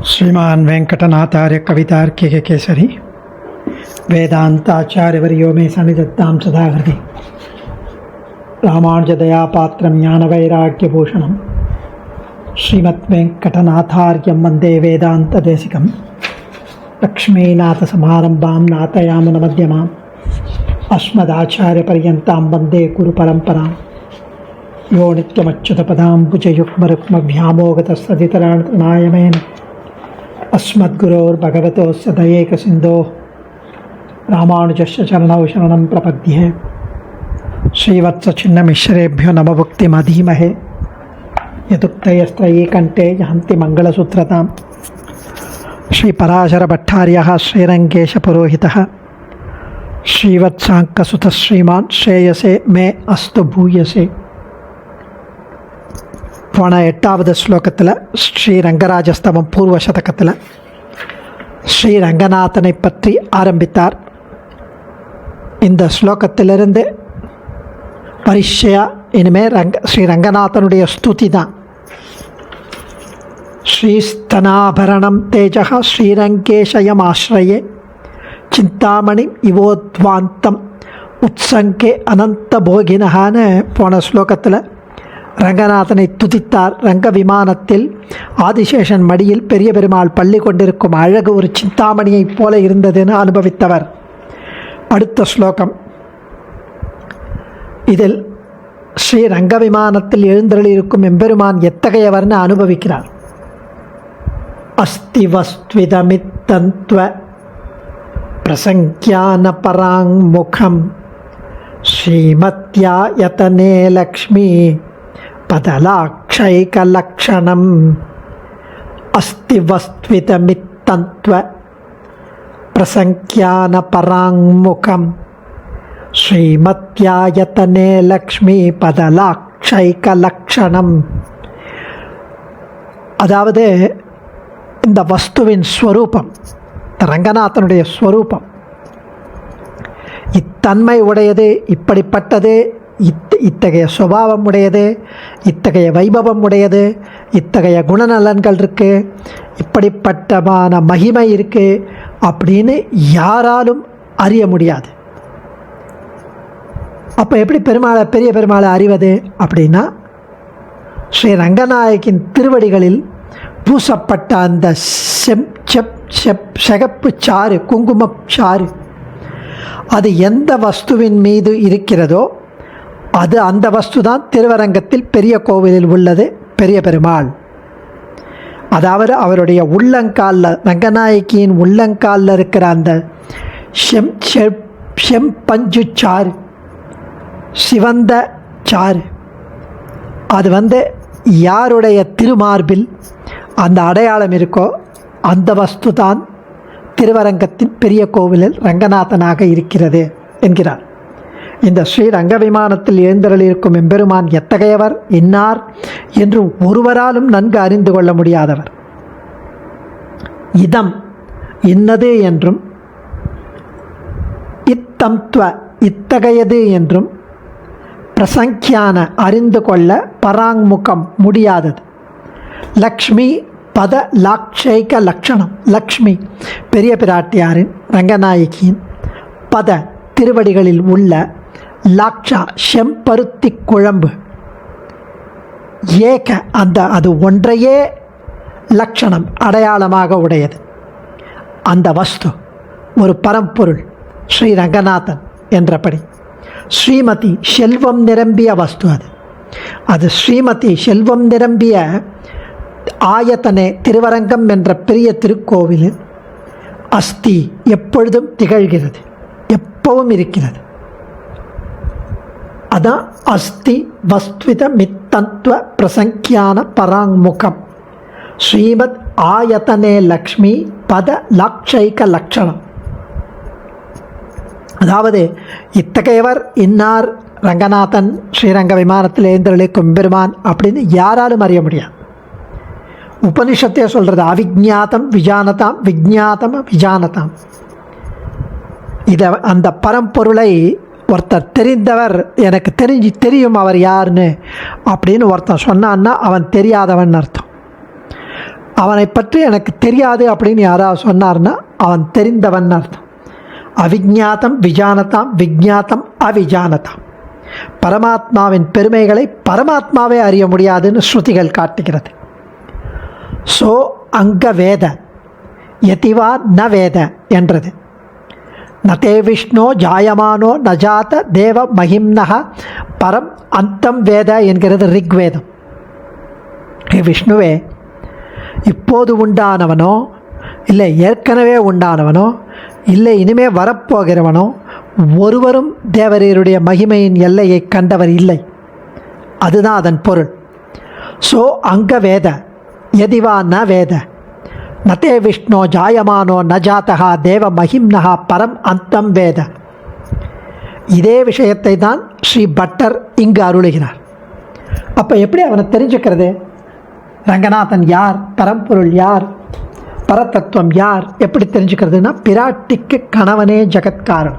श्रीमान वेंकटनाथार्य कवितार्किक केसरी वेदांताचार्यवर्यो मे सन्निधत्तां सदा हृदि रामानुजदयापात्रं ज्ञानवैराग्यभूषणं श्रीमद्वेंकटनाथार्यं वन्दे वेदान्तदेशिकं लक्ष्मीनाथसमारम्भां नाथयामुनमध्यमाम् अस्मदाचार्यपर्यन्तां वन्दे गुरुपरम्परां यो नित्यमच्युतपदाम्बुजयुग्मरुक्मव्यामोगतस्तदितराणायमेन अस्मद्गुरोर्भगवतोस्य दयैकसिन्धोः रामानुजस्य चरणौ शरणं प्रपद्ये। श्रीवत्सचिन्नमिश्रेभ्यो नमभुक्तिमधीमहे यदुक्तयस्त्रयी कण्ठे यहन्ति मङ्गलसूत्रतां। श्रीपराशरभट्टार्यः श्रीरङ्गेशपुरोहितः श्रीवत्साङ्कसुतः श्रीमान् श्रेयसे मे अस्तु भूयसे. போன 8வது ஸ்லோகத்தில் ஸ்ரீரங்கராஜஸ்தவம் பூர்வ சதகத்தில் ஸ்ரீரங்கநாதனை பற்றி ஆரம்பித்தார். இந்த ஸ்லோகத்திலிருந்து பரிச்சயா இனிமேல் ஸ்ரீரங்கநாதனுடைய ஸ்துதி தான். ஸ்ரீஸ்தனாபரணம் தேஜா ஸ்ரீரங்கேஷயமாஸ்ரயே சிந்தாமணி இவோத்வாந்தம் உத்சங்கே அனந்த போகினஹான்னு போன ஸ்லோகத்தில் ரங்கநாதனை துதித்தார். ரங்க விமானத்தில் ஆதிசேஷன் மடியில் பெரிய பெருமாள் பள்ளி கொண்டிருக்கும் அழகு ஒரு சிந்தாமணியைப் போல இருந்ததுன்னு அனுபவித்தவர். அடுத்த ஸ்லோகம். இதில் ஸ்ரீ ரங்க விமானத்தில் எழுந்தருளிருக்கும் எம்பெருமான் எத்தகையவர்னு அனுபவிக்கிறார். அஸ்தி வஸ்த்விதமித்தந்த்வ பிரசங்கியான பராங்முகம் ஸ்ரீமத்யா யதனே லக்ஷ்மி பதலாக்ஷைகலக்ஷணம். அஸ்தி வஸ்த்விதமித்தந்த்வ பிரசங்கியான பராங்முகம் ஸ்ரீமத்யாயதனே லக்ஷ்மி பதலாக்ஷைகலக்ஷணம். அதாவது இந்த வஸ்துவின் ஸ்வரூபம், ரங்கநாதனுடைய ஸ்வரூபம் இத்தன்மை உடையது, இப்படிப்பட்டது, இத்தகைய சுபாவம் உடையது, இத்தகைய வைபவம் உடையது, இத்தகைய குணநலன்கள் இருக்குது, இப்படிப்பட்டமான மகிமை இருக்குது அப்படின்னு யாராலும் அறிய முடியாது. அப்போ எப்படி பெரிய பெருமாளை அறிவது அப்படின்னா, ஸ்ரீ ரங்கநாயகின் திருவடிகளில் பூசப்பட்ட அந்த சிகப்பு சாறு, குங்கும சாறு, அது எந்த வஸ்துவின் மீது இருக்கிறதோ அது அந்த வஸ்து தான் திருவரங்கத்தில் பெரிய கோவிலில் உள்ளது பெரிய பெருமாள். அதாவது அவருடைய உள்ளங்காலில், ரங்கநாயகியின் உள்ளங்காலில் இருக்கிற அந்த செம்பஞ்சு சாறு, சிவந்த சாறு, அது யாருடைய திருமார்பில் அந்த அடையாளம் இருக்கோ அந்த வஸ்து தான் திருவரங்கத்தின் பெரிய கோவிலில் ரங்கநாதனாக இருக்கிறது என்கிறார். இந்த ஸ்ரீரங்க விமானத்தில் எழுந்தருளிருக்கும் எம்பெருமான் எத்தகையவர், இன்னார் என்று ஒருவராலும் நன்கு அறிந்து கொள்ள முடியாதவர். இதம் இன்னது என்றும், இத்தம்த்வ இத்தகையது என்றும், பிரசங்கியான அறிந்து கொள்ள, பராங்முகம் முடியாதது, லக்ஷ்மி பத லாக்ஷைக லக்ஷணம். லக்ஷ்மி பெரிய பிராட்டியாரின், ரங்கநாயகியின் பத திருவடிகளில் உள்ள லாக்ஷா செம்பருத்தி குழம்பு, ஏக அது ஒன்றையே லக்ஷணம் அடையாளமாக உடையது. அந்த வஸ்து ஒரு பரம்பொருள் ஸ்ரீரங்கநாதன் என்றபடி. ஸ்ரீமதி செல்வம் நிரம்பிய வஸ்து. அது ஸ்ரீமதி செல்வம் நிரம்பிய ஆயத்தனே திருவரங்கம் என்ற பெரிய திருக்கோவிலில் அஸ்தி எப்பொழுதும் திகழ்கிறது, எப்பவும் இருக்கிறது. அதான் அஸ்தி வஸ்த்வித மித்தந்த்வ பிரசங்கியான பராங்முகம் ஸ்ரீமத் ஆயத்தனே லக்ஷ்மி பத லாக்ஷைக லக்ஷணம். அதாவது இத்தகையவர், இன்னார், ரங்கநாதன் ஸ்ரீரங்க விமானத்தில் எழுந்தருளிக்கும் பெருமான் அப்படின்னு யாராலும் அறிய முடியாது. உபனிஷத்தே சொல்கிறது, அவிஜாத்தம் விஜானதாம் விஜாத்தம் விஜானதாம். இதை அந்த பரம்பொருளை ஒருத்தர் தெரிந்தவர், எனக்கு தெரியும் அவர் யாருன்னு அப்படின்னு ஒருத்தன் சொன்னான்னா அவன் தெரியாதவன் அர்த்தம். அவனை பற்றி எனக்கு தெரியாது அப்படின்னு யாராவது சொன்னார்னா அவன் தெரிந்தவன் அர்த்தம். அவிஜாத்தம் விஜானதாம், விஜாத்தம் அவிஜானதாம். பரமாத்மாவின் பெருமைகளை பரமாத்மாவே அறிய முடியாதுன்னு ஸ்ருதிகள் காட்டுகிறது. சோ அங்க வேத யதிவா ந வேத என்றது. நதே விஷ்ணோ ஜாயமானோ நஜாத தேவ மகிம்னஹ பரம் அந்தம் வேத என்கிறது ரிக்வேதம். விஷ்ணுவே, இப்போது உண்டானவனோ இல்லை ஏற்கனவே உண்டானவனோ இல்லை இனிமே வரப்போகிறவனோ ஒருவரும் தேவரீருடைய மகிமையின் எல்லையை கண்டவர் இல்லை. அதுதான் அதன் பொருள். சோ அங்க வேத யதிவா ந வேத நதே விஷ்ணோ ஜாயமானோ ந ஜாதகா தேவ மகிம்னஹா பரம் அந்தம் வேத. இதே விஷயத்தை தான் ஸ்ரீ பட்டர் இங்கு அருளுகிறார். அப்போ எப்படி அவனை தெரிஞ்சுக்கிறது? ரங்கநாதன் யார், பரம்பொருள் யார், பரதத்துவம் யார், எப்படி தெரிஞ்சுக்கிறதுனா பிராட்டிக்கு கணவனே ஜெகத்காரன்.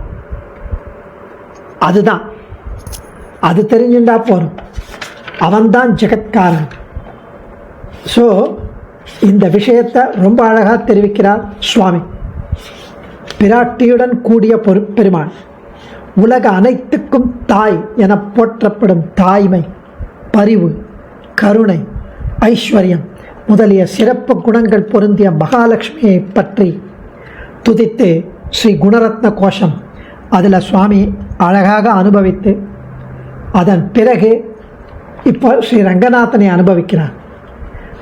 அதுதான், அது தெரிஞ்சுட்டா போதும், அவன்தான் ஜெகத்காரன். ஸோ இந்த விஷயத்தை ரொம்ப அழகாக தெரிவிக்கிறார் சுவாமி. பிராட்டியுடன் கூடிய பெருமாள் உலக அனைத்துக்கும் தாய் என போற்றப்படும் தாய்மை, பரிவு, கருணை, ஐஸ்வர்யம் முதலிய சிறப்பு குணங்கள் பொருந்திய மகாலட்சுமியை பற்றி துதித்து ஸ்ரீ குணரத்ன கோஷம் அதில் சுவாமி அழகாக அனுபவித்து அதன் பிறகு இப்போ ஸ்ரீ ரங்கநாதனை அனுபவிக்கிறார்.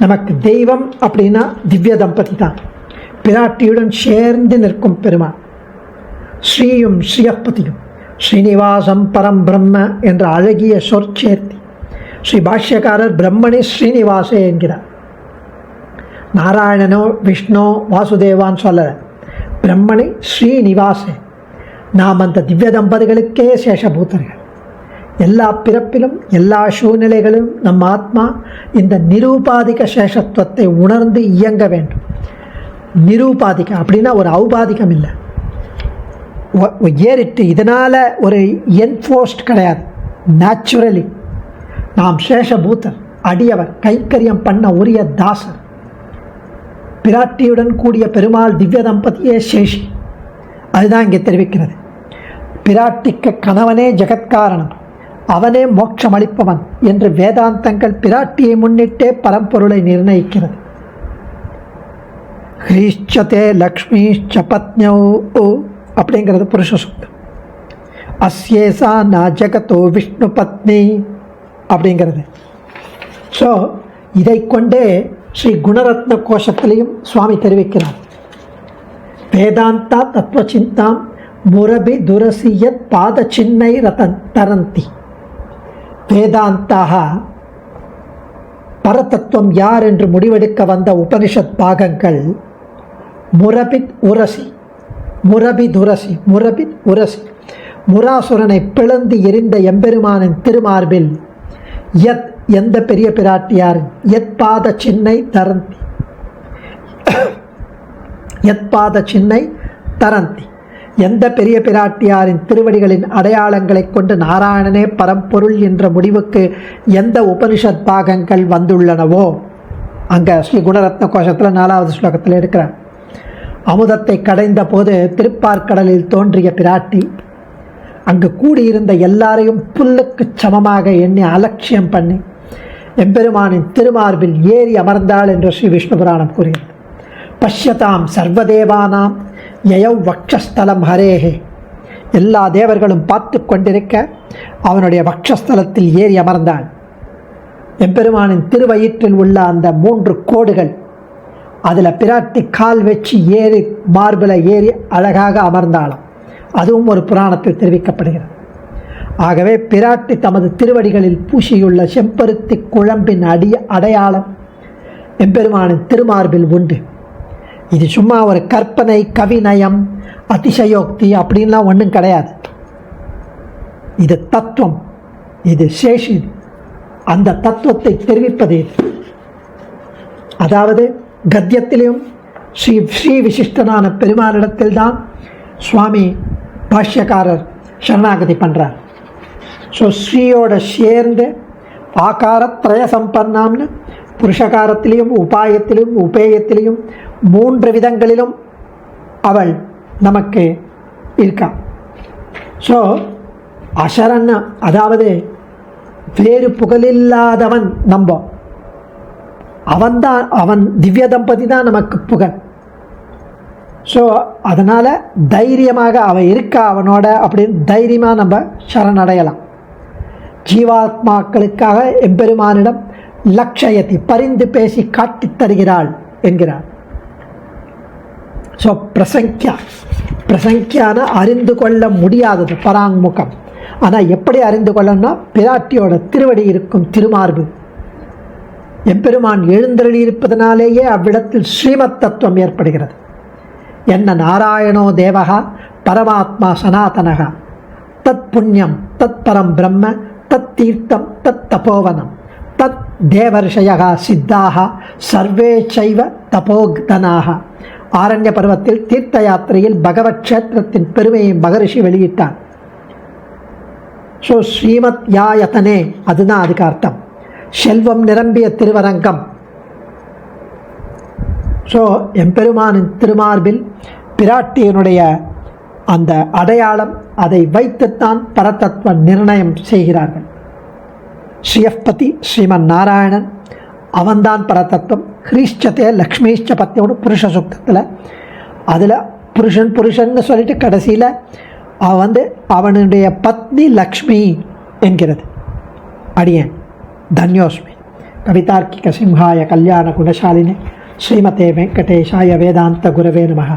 நமக்கு தெய்வம் அப்படின்னா திவ்ய தம்பதி தான், பிராட்டியுடன் சேர்ந்து நிற்கும் பெருமாள். ஸ்ரீயும் ஸ்ரீயப்பதியும் ஸ்ரீனிவாசம் பரம் பிரம்ம என்ற அழகிய சொற்சேர்த்தி ஸ்ரீ பாஷ்யக்காரர் பிரம்மணி ஸ்ரீனிவாசே என்கிறார். நாராயணனோ விஷ்ணு வாசுதேவான்னு சொல்லலை, பிரம்மணி ஸ்ரீனிவாசே. நாம் அந்த திவ்ய தம்பதிகளுக்கே சேஷபூத்தர்கள். எல்லா பிறப்பிலும் எல்லா சூழ்நிலைகளிலும் நம் ஆத்மா இந்த நிரூபாதிக சேஷத்துவத்தை உணர்ந்து இயங்க வேண்டும். நிரூபாதிக அப்படின்னா ஒரு ஔபாதிகம் இல்லை, ஏறிட்டு இதனால் ஒரு என்ஃபோர்ஸ்ட் கிடையாது. நேச்சுரலி நாம் சேஷபூத்தர், அடியவர், கைக்கரியம் பண்ண உரிய தாசர். பிராட்டியுடன் கூடிய பெருமாள் திவ்ய தம்பதியே சேஷி. அதுதான் இங்கே தெரிவிக்கிறது. பிராட்டிக்கு கணவனே ஜெகத்காரணம், அவனே மோட்சம் அளிப்பவன் என்று வேதாந்தங்கள் பிராட்டியை முன்னிட்டே பரம்பொருளை நிர்ணயிக்கிறது. ஹ்ரீஷ்சதே லக்ஷ்மீஷ்ச பத்னௌ அப்படிங்கிறது புருஷ சூக்தம். அஸ்யேசா நா ஜகதோ விஷ்ணு பத்னி அப்படிங்கிறது. ஸோ இதை கொண்டே ஸ்ரீ குணரத்ன கோஷத்திலையும் சுவாமி தெரிவிக்கிறார். வேதாந்தா தத்துவ சிந்தாம் முரபி துரசியத் பாத சின்னை தரந்தி. வேதாந்தாக பரதத்துவம் யார் என்று முடிவெடுக்க வந்த உபனிஷத் பாகங்கள் முரபித் உரசி, முரபித் உரசி, முரபித் உரசி, முராசுரனை பிளந்து எரிந்த எம்பெருமானின் திருமார்பில் யத் எந்த பெரிய பிராட்டியார் யத் பாத சின்னை தரந்தி, யத் பாத சின்னை தரந்தி, எந்த பெரிய பிராட்டியாரின் திருவடிகளின் அடையாளங்களை கொண்டு நாராயணனே பரம்பொருள் என்ற முடிவுக்கு எந்த உபனிஷத் பாகங்கள் வந்துள்ளனவோ, அங்கே ஸ்ரீ குணரத்ன கோஷத்தில் 4வது ஸ்லோகத்தில் இருக்கிறார். அமுதத்தை கடைந்த போது திருப்பார்கடலில் தோன்றிய பிராட்டி அங்கு கூடியிருந்த எல்லாரையும் புல்லுக்கு சமமாக எண்ணி அலட்சியம் பண்ணி எம்பெருமானின் திருமார்பில் ஏறி அமர்ந்தாள் என்று ஸ்ரீ விஷ்ணு புராணம் கூறுகிறது. பஷ்யதாம் சர்வதேவானாம் யயவ் வக்ஷஸ்தலம் ஹரேஹே. எல்லா தேவர்களும் பார்த்து கொண்டிருக்க அவனுடைய வக்ஷஸ்தலத்தில் ஏறி அமர்ந்தாள். எம்பெருமானின் திருவயிற்றில் உள்ள அந்த 3 கோடுகள், அதில் பிராட்டி கால் வச்சு ஏறி மார்பில் ஏறி அழகாக அமர்ந்தாளாம். அதுவும் ஒரு புராணத்தில் தெரிவிக்கப்படுகிறது. ஆகவே பிராட்டி தமது திருவடிகளில் பூசியுள்ள செம்பருத்தி குழம்பின் அடையாளம் எம்பெருமானின் திருமார்பில் உண்டு. இது சும்மா ஒரு கற்பனை, கவிநயம், அதிசயோக்தி அப்படின்லாம் ஒன்றும் கிடையாது. இது தத்துவம், இது சேஷி. அந்த தத்துவத்தை தெரிவிப்பது இது. அதாவது கத்தியத்திலும் ஸ்ரீ விசிஷ்டனான பெருமானிடத்தில்தான் சுவாமி பாஷ்யக்காரர் சரணாகதி பண்ணுறார். ஸோ ஸ்ரீயோட சேர்ந்து ஆகாரத்ரய சம்பன்னாம்னு புருஷகாரத்திலையும் உபாயத்திலும் உபேயத்திலையும் 3 விதங்களிலும் அவள் நமக்கு இருக்கா. ஸோ அசரன், அதாவது வேறு புகழில்லாதவன் அவன் திவ்ய தம்பதி தான் நமக்கு புகழ். ஸோ அதனால் தைரியமாக அவன் இருக்கா அவனோட அப்படின்னு தைரியமாக நம்ம சரணடையலாம். ஜீவாத்மாக்களுக்காக எம்பெருமானிடம் லட்சயத்தை பரிந்து பேசி காட்டித் தருகிறாள் என்கிறார். ஸோ பிரசங்கியான அறிந்து கொள்ள முடியாதது பராங்முகம். ஆனால் எப்படி அறிந்து கொள்ளணும்னா பிராட்டியோட திருவடி இருக்கும் திருமார்பு. எம்பெருமான் எழுந்தருளி இருப்பதனாலேயே அவ்விடத்தில் ஸ்ரீமத் தத்துவம் ஏற்படுகிறது. என்ன நாராயணோ தேவகா பரமாத்மா சனாதனகா தத் புண்ணியம் தத் பரம் பிரம்ம தத் தீர்த்தம் தத் தபோவனம் தத் தேவர்ஷயா சித்தாக சர்வே சைவ தபோக்தனாக. ஆரண்ய பருவத்தில் தீர்த்த யாத்திரையில் பகவத் க்ஷேத்திரத்தின் பெருமையை மகரிஷி வெளியிட்டார். ஸோ ஸ்ரீமத் யாயத்தனே, அதுதான் அதுக்கு அர்த்தம். செல்வம் நிரம்பிய திருவரங்கம். ஸோ எம்பெருமானின் திருமார்பில் பிராட்டியனுடைய அந்த அடையாளம், அதை வைத்துத்தான் பரதத்துவ நிர்ணயம் செய்கிறார்கள். ஸ்ரீயப்பதி ஸ்ரீமன் நாராயணன் அவன்தான் பரதத்துவம். ஹ்ரீஷ்சத்தே லக்ஷ்மீஷ்ச பத்தியோட புருஷ சுக்தத்தில் அதில் புருஷன்னு சொல்லிட்டு கடைசியில் அவனுடைய பத்னி லக்ஷ்மி என்கிறது. அடியேன் தன்யோஸ்மி. கவிதார்க்கிக சிம்ஹாய கல்யாண குணசாலினே ஸ்ரீமதே வெங்கடேஷாய வேதாந்த குரவே நமஹ.